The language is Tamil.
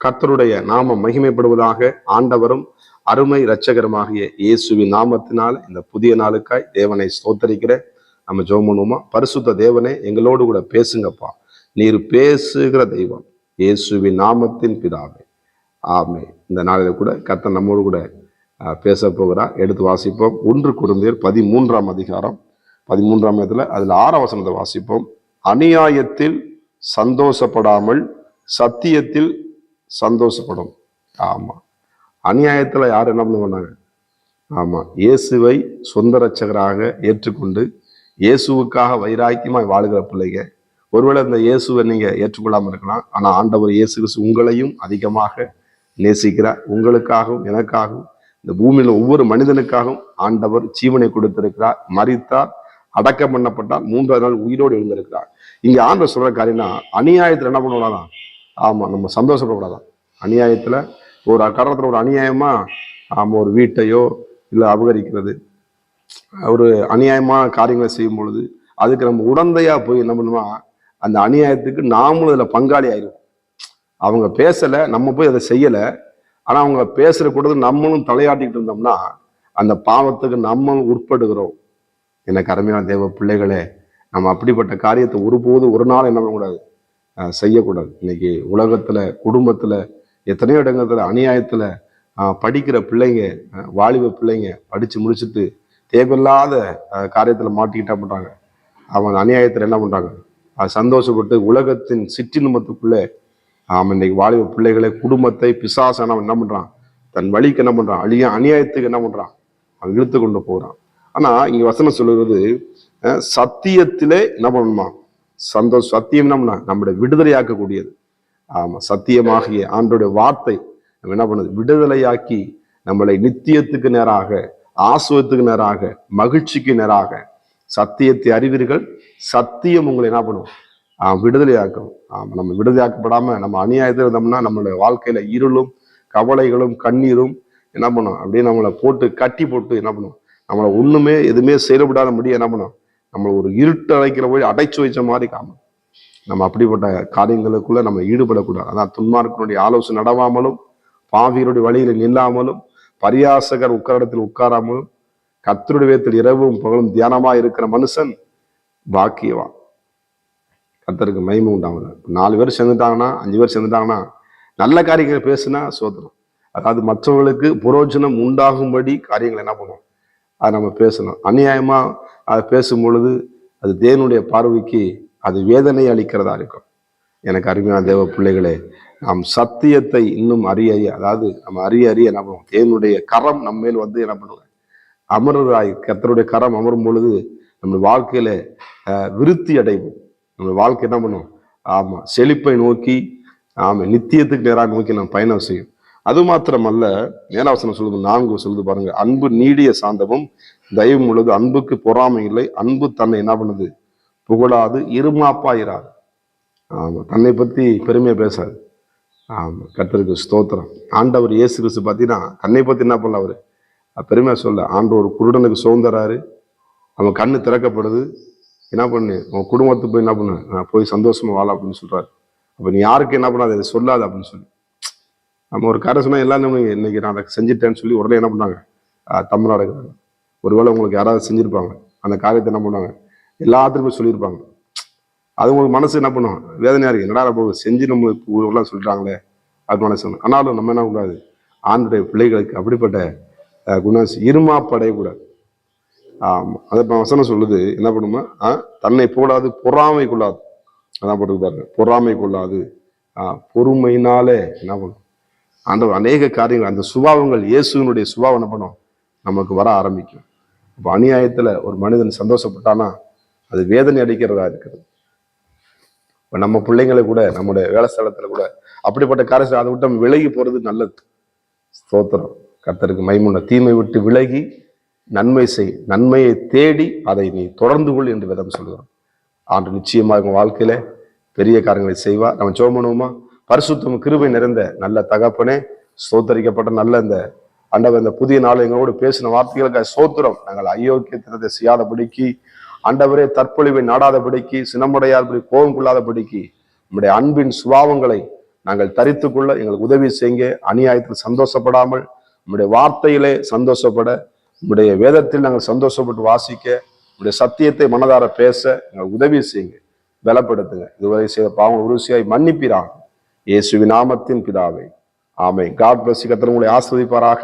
கர்த்தருடைய நாமம் மகிமைப்படுவதாக. ஆண்டவரும் அருமை இரட்சகருமாகிய இயேசுவின் நாமத்தினால் இந்த புதிய நாளுக்காய் தேவனை ஸ்தோத்தரிக்கிற நம்ம ஜெபம் பண்ணுவோமா? பரிசுத்த தேவனே, எங்களோடு கூட பேசுங்கப்பா. நீர் பேசுகிற தெய்வம், இயேசுவின் நாமத்தின் பிதாவே, ஆமே. இந்த நாளில கூட கர்த்தர் நம்மோடு கூட பேச போகிறார். எடுத்து வாசிப்போம். 1 கொரிந்தியர் 13ஆம் அதிகாரம் 13ஆம் இடத்துல அதுல 6ஆம் வசனத்தை வாசிப்போம். அநியாயத்தில் சந்தோஷப்படாமல் சத்தியத்தில் சந்தோஷப்படும். ஆமா, அநியாயத்துல யார் என்ன பண்ணுவாங்க? ஆமா, இயேசுவை சொந்த ரட்சகராக ஏற்றுக்கொண்டு இயேசுவுக்காக வைராக்கியமாய் வாழுகிற பிள்ளைங்க. ஒருவேளை இந்த இயேசுவை நீங்க ஏற்றுக்கொள்ளாம இருக்கலாம், ஆனா ஆண்டவர் இயேசு கிறிஸ்து உங்களையும் அதிகமாக நேசிக்கிறார். உங்களுக்காகவும் எனக்காகவும் இந்த பூமியில ஒவ்வொரு மனிதனுக்காகவும் ஆண்டவர் ஜீவனை கொடுத்திருக்கிறார். மரித்தார், அடக்கம் பண்ணப்பட்டார், 3ஆவது நாள் உயிரோடு எழுந்திருக்கிறார். இங்க ஆண்டவர் சொல்ற காரியம்னா, அநியாயத்துல என்ன பண்ணுவாதான்? ஆமா, நம்ம சந்தோஷப்படக்கூடாதான். அநியாயத்துல ஒரு காரணத்துல ஒரு அநியாயமா ஒரு வீட்டையோ இல்ல அபகரிக்கிறது, ஒரு அநியாயமான காரியங்களை செய்யும் பொழுது அதுக்கு நம்ம உடந்தையா போய் என்ன பண்ணுவோம்? அந்த அநியாயத்துக்கு நாமளும் அதுல பங்காளி ஆயிடுவோம். அவங்க பேசல, நம்ம போய் அதை செய்யல, ஆனா அவங்க பேசுற கூட்டது நம்மளும் தலையாட்டிக்கிட்டு இருந்தோம்னா அந்த பாவத்துக்கு நம்மளும் உட்படுகிறோம். எனக்கு அருமையான தேவ பிள்ளைகளே, நம்ம அப்படிப்பட்ட காரியத்தை ஒருபோது ஒரு நாள் என்ன பண்ணக்கூடாது? செய்யக்கூடாது. இன்னைக்கு உலகத்துல குடும்பத்துல எத்தனையோ இடங்கள்ல அநியாயத்துல படிக்கிற பிள்ளைங்க, வாலிப பிள்ளைங்க படிச்சு முடிச்சுட்டு தேவையில்லாத காரியத்துல மாட்டிக்கிட்டா பண்றாங்க. அவங்க அநியாயத்துல என்ன பண்றாங்க? சந்தோஷப்பட்டு உலகத்தின் சிற்றின்பத்துக்குள்ளே இன்னைக்கு வாலிப பிள்ளைகளை, குடும்பத்தை பிசாசான என்ன பண்றான்? தன் வழிக்கு என்ன பண்றான்? அநியாயத்துக்கு என்ன பண்றான்? அவன் இழுத்து கொண்டு போறான். ஆனா இங்க வசனம் சொல்லுறது, சத்தியத்திலே என்ன பண்ணணுமா? சந்தோஷம். சத்தியம் நம்முடைய விடுதலையாக்கக்கூடியது. ஆமா, சத்தியமாகிய ஆண்டோடைய வார்த்தை நம்ம என்ன பண்ணுது? விடுதலையாக்கி நம்மளை நித்தியத்துக்கு நேராக, ஆசுவத்துக்கு நேராக, மகிழ்ச்சிக்கு நேராக. சத்தியத்தை அறிவீர்கள், சத்தியம் உங்களை என்ன பண்ணும்? விடுதலையாக்கும். நம்ம விடுதலையாக்கப்படாம நம்ம அநியாயத்தில் இருந்தோம்னா நம்மளுடைய வாழ்க்கையில இருளும் கவலைகளும் கண்ணீரும் என்ன பண்ணும்? அப்படியே நம்மளை போட்டு கட்டி போட்டு என்ன பண்ணும்? நம்மளை ஒண்ணுமே எதுவுமே செயல்படாத முடிய என்ன பண்ணும்? நம்மளை ஒரு இருட்டு அடைக்கிற போய் அடைச்சு வச்ச மாதிரி காணும். நம்ம அப்படிப்பட்ட காரியங்களுக்குள்ள நம்ம ஈடுபடக்கூடாது. அதான் துன்மார்க்கனுடைய ஆலோசனை நடவாமலும், பாவியருடைய வழியில நில்லாமலும், பரியாசகர் உட்காரத்தில் உட்காராமலும், கர்த்தருடைய வேதத்தில் இரவும் பகலும் தியானமா இருக்கிற மனுஷன் பாக்கியவான். கர்த்தருக்கு மகிமை உண்டாகுது. 4 பேர் சேர்ந்துட்டாங்கன்னா, 5 பேர் சேர்ந்துட்டாங்கன்னா, நல்ல காரியங்கள் பேசுனா சோதனம். அதாவது மற்றவர்களுக்கு புரோஜனம் உண்டாகும்படி காரியங்கள் என்ன பண்ணும்? அதை நம்ம பேசணும். அநியாயமா அதை பேசும் பொழுது அது தேவனுடைய பார்வைக்கு அது வேதனை அளிக்கிறதா இருக்கும். எனக்கு அருமையான தேவ பிள்ளைகளே, நாம் சத்தியத்தை இன்னும் அறிய, அதாவது நம்ம அறிய என்ன பண்ணுவோம்? தேவனுடைய கரம் நம்ம மேல் வந்து என்ன பண்ணுவோம்? அமர்றாய். கர்த்தருடைய கரம் அமரும் பொழுது நம்ம வாழ்க்கையில விருத்தி அடைவோம். நம்ம வாழ்க்கை என்ன பண்ணும்? ஆமா, செழிப்பை நோக்கி, நித்தியத்துக்கு நேராக நோக்கி நம்ம பயணம் செய்யும். அது மாத்திரமல்ல, மேலாவசனம் சொல்லுது, 4 சொல்லுது பாருங்க, அன்பு நீடிய சாந்தமும் தயவும் உள்ளது, அன்புக்கு பொறாமை இல்லை, அன்பு தன்னை என்ன பண்ணுது? புகழாது, இருமாப்பாயிராது. ஆமா, தன்னை பத்தி பெருமையா பேசாது. ஆமா, கர்த்தருக்கு ஸ்தோத்திரம். ஆண்டவர் இயேசு கிறிஸ்து பார்த்தீங்கன்னா தன்னை பத்தி என்ன பண்ணல, அவரு பெருமையா சொல்ல. ஆண்டவர் ஒரு குருடனுக்கு சுதந்திராரு, அவன் கண்ணு திறக்கப்படுது, என்ன பண்ணு? உன் குடும்பத்துக்கு போய் என்ன பண்ணு? போய் சந்தோஷமா வாழ அப்படின்னு சொல்றாரு. அப்ப நீ யாருக்கு என்ன பண்ணாது? அதை சொல்லாது அப்படின்னு சொல்லி நம்ம ஒரு காரை சொன்னா எல்லாரும் இன்னைக்கு நான் அதை செஞ்சுட்டேன்னு சொல்லி உடனே என்ன பண்ணாங்க? தமிழ்நாடு. ஒருவேளை உங்களுக்கு யாராவது செஞ்சிருப்பாங்க, அந்த காரியத்தை என்ன பண்ணுவாங்க? எல்லாத்துக்குமே சொல்லியிருப்பாங்க. அது உங்களுக்கு மனசு என்ன பண்ணும்? வேதனையா இருக்கு. என்னடா நம்ம செஞ்சு நம்ம எல்லாம் சொல்லிட்டாங்களே அது மனசு. ஆனாலும் நம்ம என்ன கூடாது? ஆண்டுடைய பிள்ளைகளுக்கு அப்படிப்பட்ட குணம் இருமாப்படையக்கூடாது. அதை வசனம் சொல்லுது, என்ன பண்ணுமா? தன்னை போடாது, பொறாமை கொள்ளாது. அதான் போட்டு பாருங்க, பொறாமை கொள்ளாது, பொறுமையினாலே என்ன பண்ணும்? ஆண்டவர் அநேக காரியங்கள், அந்த சுபாவங்கள், இயேசுனுடைய சுபாவம் என்ன பண்ணும்? நமக்கு வர ஆரம்பிக்கும். இப்போ அநியாயத்துல ஒரு மனிதன் சந்தோஷப்பட்டானா அது வேதனை அடிக்கிறதா இருக்கிறது. இப்போ நம்ம பிள்ளைங்களை கூட, நம்முடைய வேலை ஸ்தலத்துல கூட அப்படிப்பட்ட காரியத்தை அதை விட்டு நம்ம விலகி போறது நல்லது. ஸ்தோத்திரம். கர்த்தருக்கு மகிமை. தீமை விட்டு விலகி நன்மை செய், நன்மையை தேடி அதை நீ தொடர்ந்து கொள் என்று வேதம் சொல்கிறோம். ஆண்டு நிச்சயமாக உங்க வாழ்க்கையில பெரிய காரியங்களை செய்வார். நம்ம ஜெபம் பண்ணுவோமா? பரிசுத்தம் கிருபை நிறைந்த நல்ல தகப்பனே, ஸ்தோத்தரிக்கப்பட்ட நல்ல இந்த ஆண்டவர் இந்த புதிய நாள் எங்களோடு பேசின வார்த்தைகளுக்கு ஸ்தோத்திரம். நாங்கள் அயோக்கியத்தினத்தை செய்யாதபடிக்கு, ஆண்டவரே தற்பொழிவை நாடாதபடிக்கு, சினமுடையாதபடி, கோபம் கொள்ளாதபடிக்கு, நம்முடைய அன்பின் சுபாவங்களை நாங்கள் தரித்துக்கொள்ள எங்களுக்கு உதவி செய்யுங்க. அநியாயத்தில் சந்தோஷப்படாமல் உங்களுடைய வார்த்தையிலே சந்தோஷப்பட, உங்களுடைய வேதத்தில் நாங்கள் சந்தோஷப்பட்டு வாசிக்க, உங்களுடைய சத்தியத்தை மனதார பேச எங்களுக்கு உதவி செய்யுங்க, பலப்படுத்துங்க. இதுவரை செய்த பாவங்கள் உறுதியாய் மன்னிப்பீராக. இயேசுவின் நாமத்தின் பிதாவே, ஆமென். God plus. கர்த்தர் உங்களை ஆசீர்வதிப்பாராக.